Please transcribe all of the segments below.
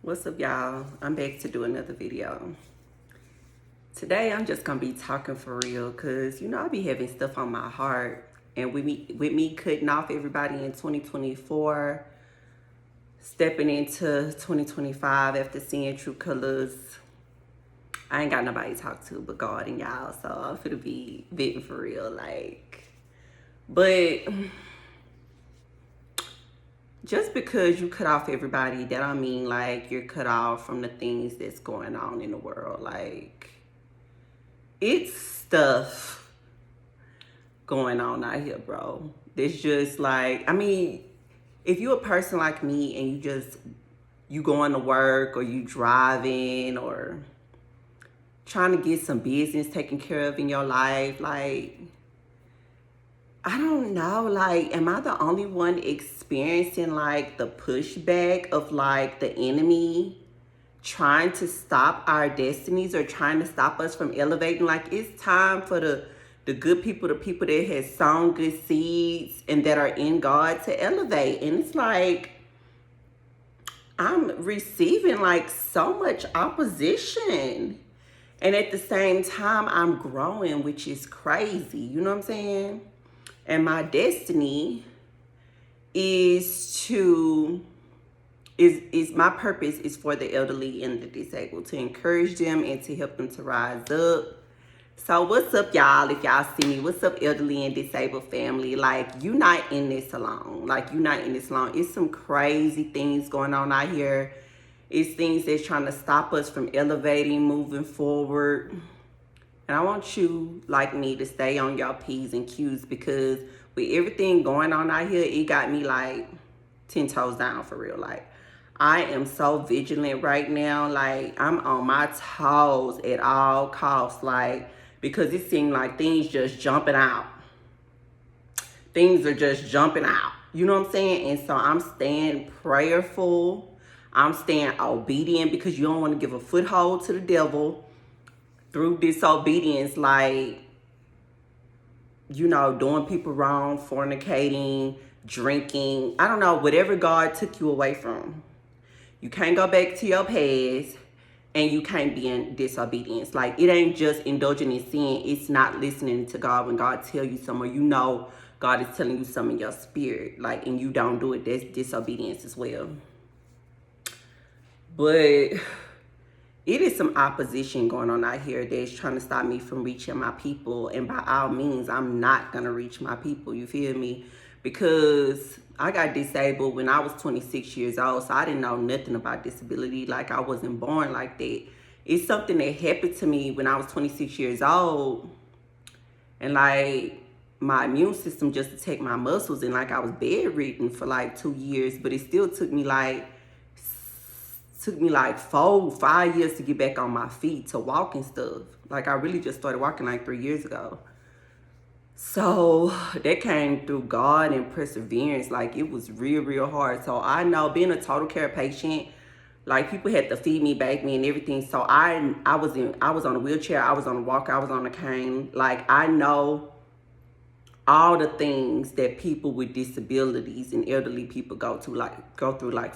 What's up, y'all? I'm back to do another video. Today I'm just gonna be talking for real, cause I be having stuff on my heart, and with me cutting off everybody in 2024, stepping into 2025 after seeing true colors. I ain't got nobody to talk to but God and y'all, so I'm finna be venting for real, but just because you cut off everybody, that don't mean you're cut off from the things that's going on in the world. It's stuff going on out here, bro. It's just if you're a person like me and you going to work, or you driving, or trying to get some business taken care of in your life, I don't know, am I the only one experiencing the pushback of the enemy trying to stop our destinies, or trying to stop us from elevating? It's time for the good people, the people that has sown good seeds and that are in God, to elevate. And it's I'm receiving so much opposition, and at the same time I'm growing, which is crazy. You know what I'm saying? And my destiny is my purpose is for the elderly and the disabled, to encourage them and to help them to rise up. So what's up, y'all? If y'all see me, what's up, elderly and disabled family? You not in this alone. You not in this alone. It's some crazy things going on out here. It's things that's trying to stop us from elevating, moving forward. And I want you, like me, to stay on your P's and Q's, because with everything going on out here, it got me 10 toes down for real. I am so vigilant right now. I'm on my toes at all costs. Because it seems like things just jumping out. Things are just jumping out. You know what I'm saying? And so I'm staying prayerful. I'm staying obedient, because you don't want to give a foothold to the devil through disobedience, doing people wrong, fornicating, drinking. I don't know, whatever God took you away from. You can't go back to your past, and you can't be in disobedience. It ain't just indulging in sin. It's not listening to God when God tell you something, or God is telling you something in your spirit, and you don't do it. That's disobedience as well. But it is some opposition going on out here that's trying to stop me from reaching my people. And by all means, I'm not going to reach my people. You feel me? Because I got disabled when I was 26 years old. So I didn't know nothing about disability. I wasn't born like that. It's something that happened to me when I was 26 years old. And my immune system just attacked my muscles. And I was bedridden for 2 years. But it still took me 4-5 years to get back on my feet, to walk and stuff. I really just started walking 3 years ago. So that came through God and perseverance. It was real hard. So I know, being a total care patient, people had to feed me, bathe me, and everything. So I was on a wheelchair, I was on a walker, I was on a cane. I know all the things that people with disabilities and elderly people go through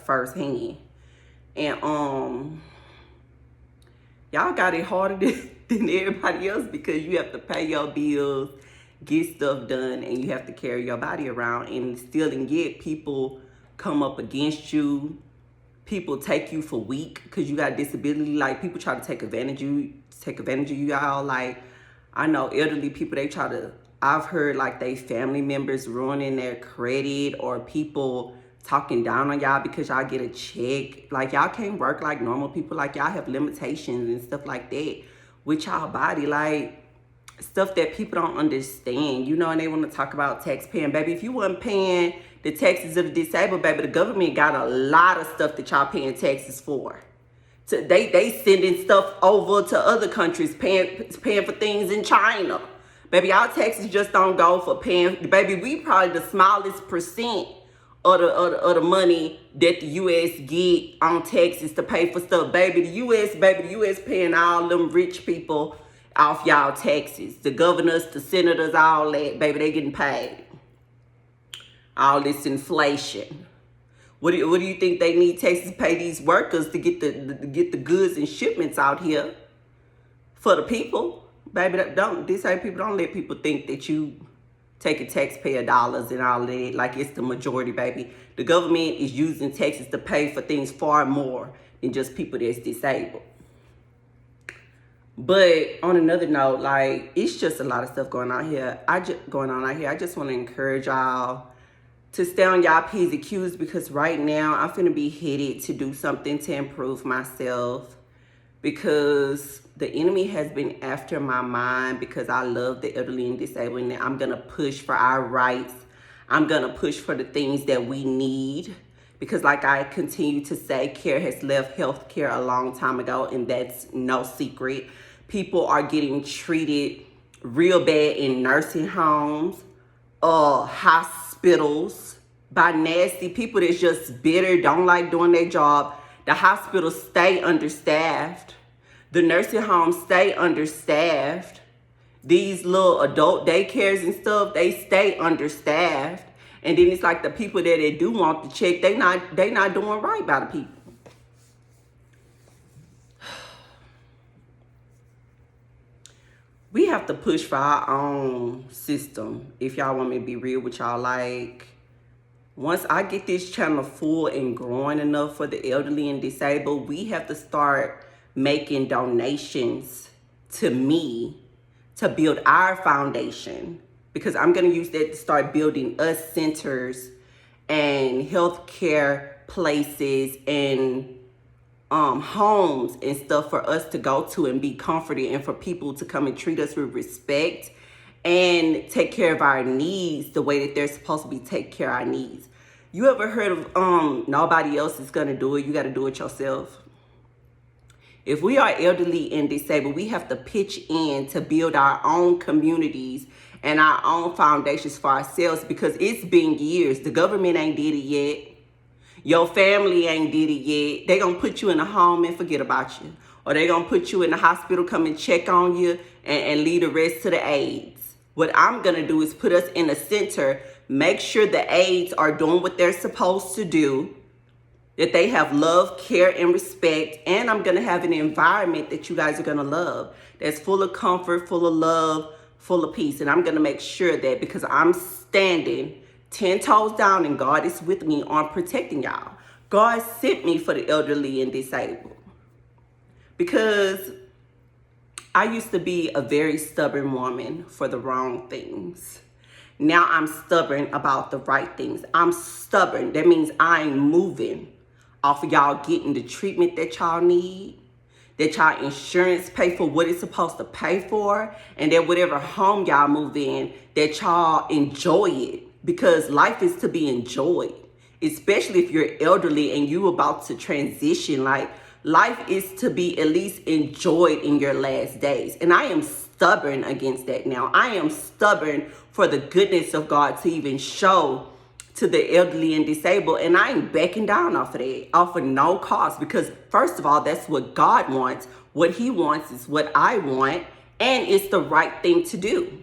firsthand. And y'all got it harder than everybody else, because you have to pay your bills, get stuff done, and you have to carry your body around, and still and yet people come up against you. People take you for weak because you got a disability. People try to take advantage of you, y'all. I know elderly people, I've heard they family members ruining their credit, or people talking down on y'all because y'all get a check. Y'all can't work like normal people. Y'all have limitations and stuff like that with y'all body. Stuff that people don't understand, and they want to talk about taxpaying. Baby, if you wasn't paying the taxes of the disabled, baby, the government got a lot of stuff that y'all paying taxes for. They sending stuff over to other countries, paying for things in China. Baby, our taxes just don't go for paying. Baby, we probably the smallest percent of the money that the U.S. get on taxes to pay for stuff. Baby, the U.S. paying all them rich people off y'all taxes. The governors, the senators, all that. Baby, they getting paid. All this inflation. What do you think they need Texas to pay these workers to get the goods and shipments out here for the people? Baby, these same people don't let people think that you taking taxpayer dollars and all that like it's the majority, baby. The government is using Texas to pay for things far more than just people that's disabled. But on another note, like, it's just a lot of stuff going on here. I just want to encourage y'all to stay on y'all P's and Q's, because right now I'm finna be headed to do something to improve myself, because the enemy has been after my mind, because I love the elderly and disabled, and I'm gonna push for our rights. I'm gonna push for the things that we need, because like I continue to say, care has left healthcare a long time ago, and that's no secret. People are getting treated real bad in nursing homes, hospitals, by nasty people that's just bitter, don't like doing their job. The hospitals stay understaffed. The nursing homes stay understaffed. These little adult daycares and stuff, they stay understaffed. And then it's like the people that they do want the check, they not doing right by the people. We have to push for our own system. If y'all want me to be real with y'all, like, once I get this channel full and growing enough for the elderly and disabled, we have to start making donations to me to build our foundation, because I'm going to use that to start building us centers and healthcare places and homes and stuff for us to go to and be comforted, and for people to come and treat us with respect and take care of our needs the way that they're supposed to be take care of our needs. You ever heard of nobody else is gonna do it, you gotta do it yourself? If we are elderly and disabled, we have to pitch in to build our own communities and our own foundations for ourselves, because it's been years. The government ain't did it yet. Your family ain't did it yet. They gonna put you in a home and forget about you. Or they gonna put you in the hospital, come and check on you, and leave the rest to the aides. What I'm gonna do is put us in a center, make sure the aides are doing what they're supposed to do, that they have love, care, and respect, and I'm gonna have an environment that you guys are gonna love, that's full of comfort, full of love, full of peace. And I'm gonna make sure that, because I'm standing 10 toes down and God is with me on protecting y'all. God sent me for the elderly and disabled, because I used to be a very stubborn woman for the wrong things. Now I'm stubborn about the right things. I'm stubborn. That means I'm moving off of y'all getting the treatment that y'all need, that y'all insurance pay for what it's supposed to pay for, and that whatever home y'all move in, that y'all enjoy it. Because life is to be enjoyed, especially if you're elderly and you about to transition. Like, life is to be at least enjoyed in your last days. And I am stubborn against that now. I am stubborn for the goodness of God to even show to the elderly and disabled. And I ain't backing down off of that, off of no cost. Because first of all, that's what God wants. What he wants is what I want. And it's the right thing to do.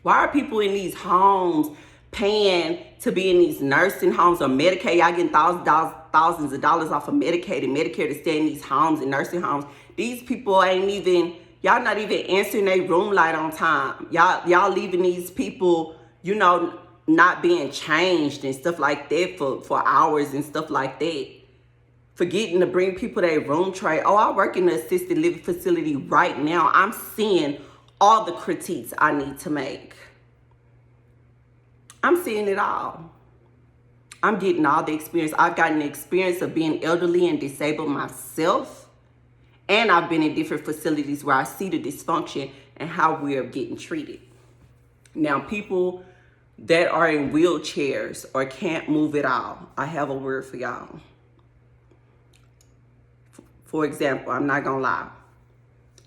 Why are people in these homes paying to be in these nursing homes or Medicaid? Y'all getting thousands of dollars off of Medicaid and Medicare to stay in these homes and nursing homes. These people ain't even, y'all not even answering their room light on time. Y'all leaving these people, you know, not being changed and stuff like that for hours and stuff like that. Forgetting to bring people their room tray. Oh, I work in an assisted living facility right now. I'm seeing all the critiques I need to make. I'm seeing it all. I'm getting all the experience. I've gotten the experience of being elderly and disabled myself. And I've been in different facilities where I see the dysfunction and how we are getting treated. Now, people that are in wheelchairs or can't move at all, I have a word for y'all. For example, I'm not gonna lie.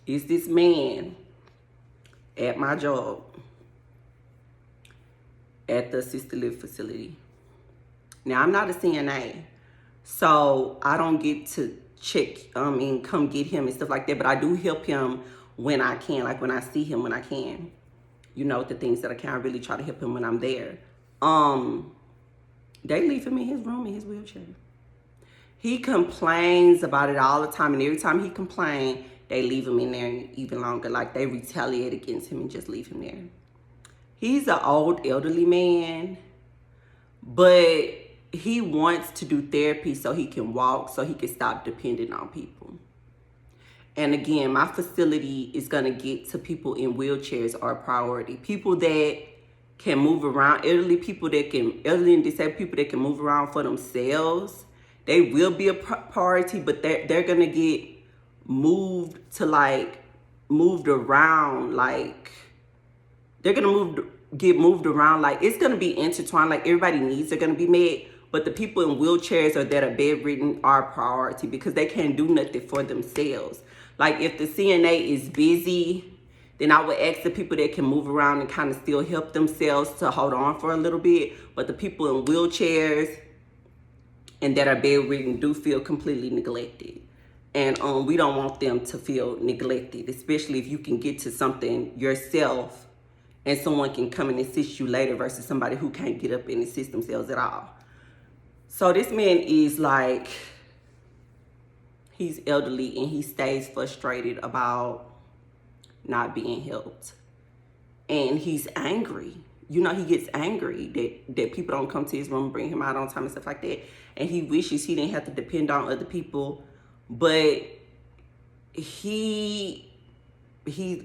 Is this man at my job at the assisted living facility? Now, I'm not a CNA, so I don't get to check and come get him and stuff like that, but I do help him when I can, like when I see him, when I can. You know, the things that I can, I really try to help him when I'm there. They leave him in his room in his wheelchair. He complains about it all the time, and every time he complains, they leave him in there even longer. Like, they retaliate against him and just leave him there. He's an old, elderly man, but he wants to do therapy so he can walk, so he can stop depending on people. And again, my facility is going to get to people in wheelchairs are a priority. People that can move around, elderly and disabled people that can move around for themselves, they will be a priority, but they're going to get moved around, like, they're going to get moved around. Like, it's going to be intertwined. Like, everybody needs are going to be met, but the people in wheelchairs or that are bedridden are a priority because they can't do nothing for themselves. Like, if the CNA is busy, then I would ask the people that can move around and kind of still help themselves to hold on for a little bit. But the people in wheelchairs and that are bedridden do feel completely neglected. And we don't want them to feel neglected, especially if you can get to something yourself and someone can come and assist you later versus somebody who can't get up and assist themselves at all. So this man is like, he's elderly and he stays frustrated about not being helped. And he's angry. You know, he gets angry that people don't come to his room and bring him out on time and stuff like that. And he wishes he didn't have to depend on other people. But he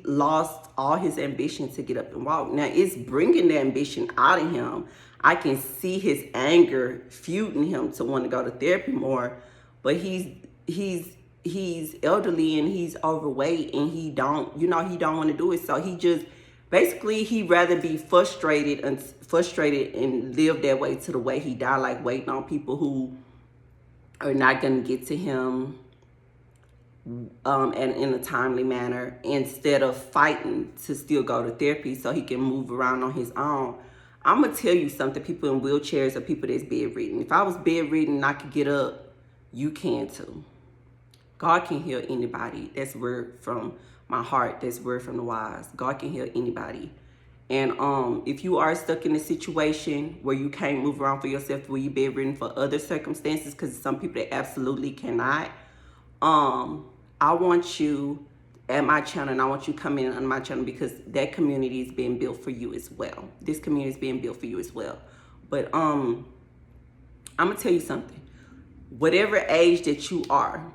lost all his ambition to get up and walk. Now, it's bringing the ambition out of him. I can see his anger fueling him to want to go to therapy more. But he's elderly and he's overweight and he don't want to do it. So he just, basically, he'd rather be frustrated and live that way to the way he died, like waiting on people who are not going to get to him and in a timely manner, instead of fighting to still go to therapy so he can move around on his own. I'm going to tell you something, people in wheelchairs or people that's bedridden. If I was bedridden and I could get up, you can too. God can heal anybody. That's word from my heart. That's word from the wise. God can heal anybody. And if you are stuck in a situation where you can't move around for yourself, where you're bedridden for other circumstances, because some people that absolutely cannot, I want you at my channel, and I want you to come in on my channel because that community is being built for you as well. This community is being built for you as well. But I'm gonna tell you something. Whatever age that you are,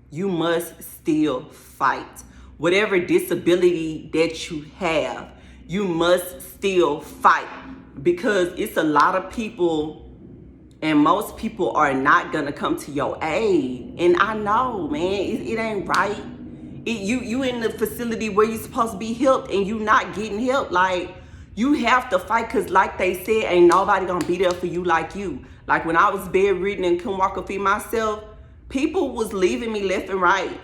you must still fight. Whatever disability that you have, you must still fight, because it's a lot of people, and most people are not gonna come to your aid. And I know, man, it ain't right. You in the facility where you're supposed to be helped and you not getting help. Like, you have to fight, because like they said, ain't nobody gonna be there for you like you. Like, when I was bedridden and couldn't walk or feed myself, people was leaving me left and right.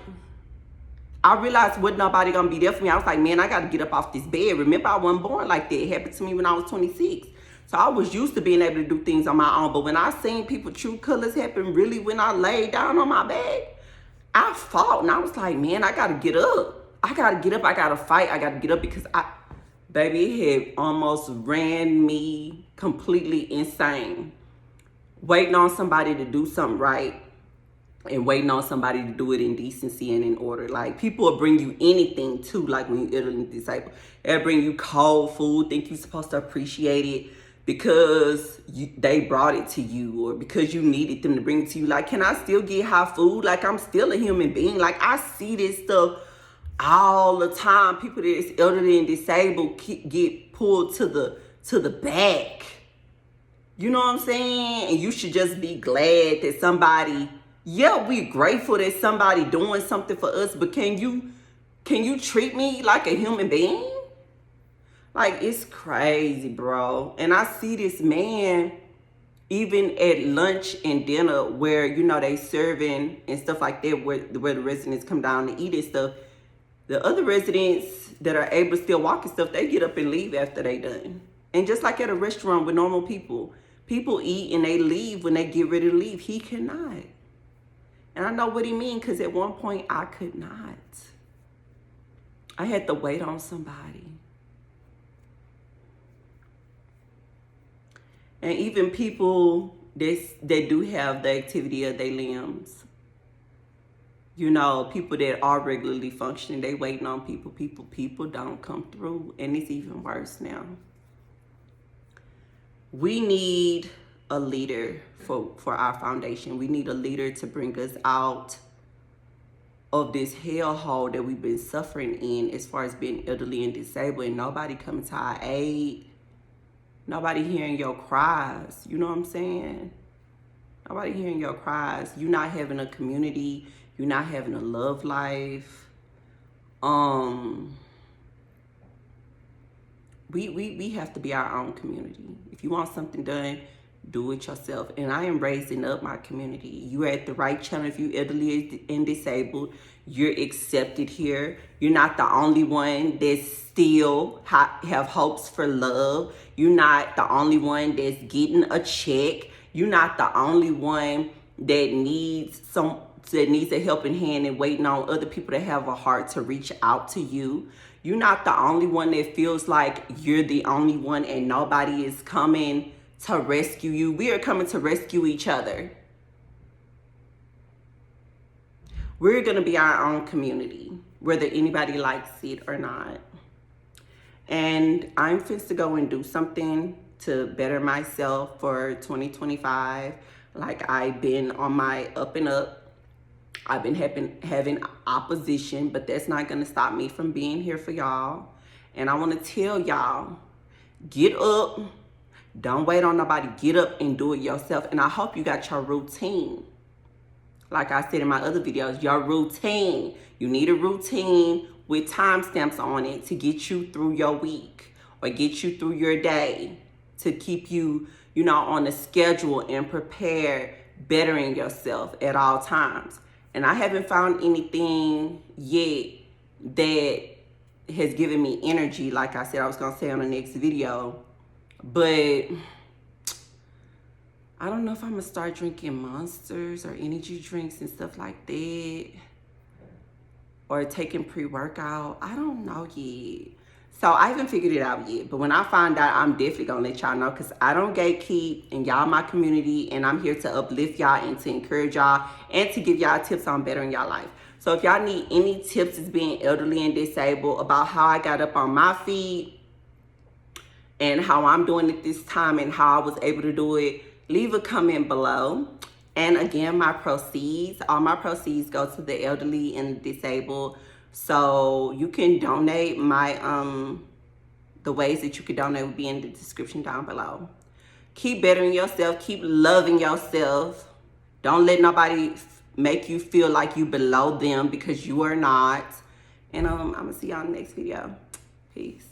I realized wasn't nobody gonna be there for me. I was like, man, I gotta get up off this bed. Remember, I wasn't born like that. It happened to me when I was 26. So I was used to being able to do things on my own. But when I seen people true colors happen, really when I laid down on my bed, I fought. And I was like, man, I gotta get up. I gotta get up. I gotta fight. I gotta get up, because baby, it had almost ran me completely insane. Waiting on somebody to do something right and waiting on somebody to do it in decency and in order. Like, people will bring you anything too, like when you're elderly disabled. They'll bring you cold food, think you're supposed to appreciate it because they brought it to you, or because you needed them to bring it to you. Like, can I still get hot food? Like, I'm still a human being. Like, I see this stuff all the time. People that is elderly and disabled get pulled to the back. You know what I'm saying? And you should just be glad that somebody, yeah, we're grateful that somebody doing something for us, but can you treat me like a human being? Like, it's crazy, bro. And I see this man even at lunch and dinner where, they serving and stuff like that, where the residents come down to eat and stuff. The other residents that are able to still walk and stuff, they get up and leave after they done. And just like at a restaurant with normal people eat and they leave when they get ready to leave. He cannot. And I know what he mean, because at one point I could not. I had to wait on somebody. And even people they do have the activity of their limbs. You know, people that are regularly functioning, they waiting on people. People don't come through, and it's even worse now. We need a leader for our foundation. We need a leader to bring us out of this hellhole that we've been suffering in as far as being elderly and disabled, and nobody coming to our aid. Nobody hearing your cries. You know what I'm saying? Nobody hearing your cries. You not having a community. You not having a love life. We have to be our own community. If you want something done, do it yourself. And I am raising up my community. You're at the right channel. If you're elderly and disabled, you're accepted here. You're not the only one that still have hopes for love. You're not the only one that's getting a check. You're not the only one that needs a helping hand and waiting on other people to have a heart to reach out to you. You're not the only one that feels like you're the only one and nobody is coming to rescue you. We are coming to rescue each other. We're going to be our own community, whether anybody likes it or not. And I'm fixed to go and do something to better myself for 2025. Like, I've been on my up and up. I've been having opposition, but that's not going to stop me from being here for y'all. And I want to tell y'all, get up. Don't wait on nobody. Get up and do it yourself. And I hope you got your routine. Like I said in my other videos, your routine. You need a routine with timestamps on it to get you through your week or get you through your day, to keep you, you know, on a schedule and prepared, bettering yourself at all times. And I haven't found anything yet that has given me energy, like I said I was going to say on the next video. But I don't know if I'm going to start drinking Monsters or energy drinks and stuff like that, or taking pre-workout. I don't know yet. So I haven't figured it out yet. But when I find out, I'm definitely going to let y'all know, because I don't gatekeep, and y'all my community, and I'm here to uplift y'all and to encourage y'all and to give y'all tips on bettering y'all life. So if y'all need any tips as being elderly and disabled about how I got up on my feet and how I'm doing it this time and how I was able to do it, leave a comment below. And again, all my proceeds go to the elderly and disabled. So you can donate. The ways that you can donate will be in the description down below. Keep bettering yourself. Keep loving yourself. Don't let nobody make you feel like you below them, because you are not. And I'm going to see y'all in the next video. Peace.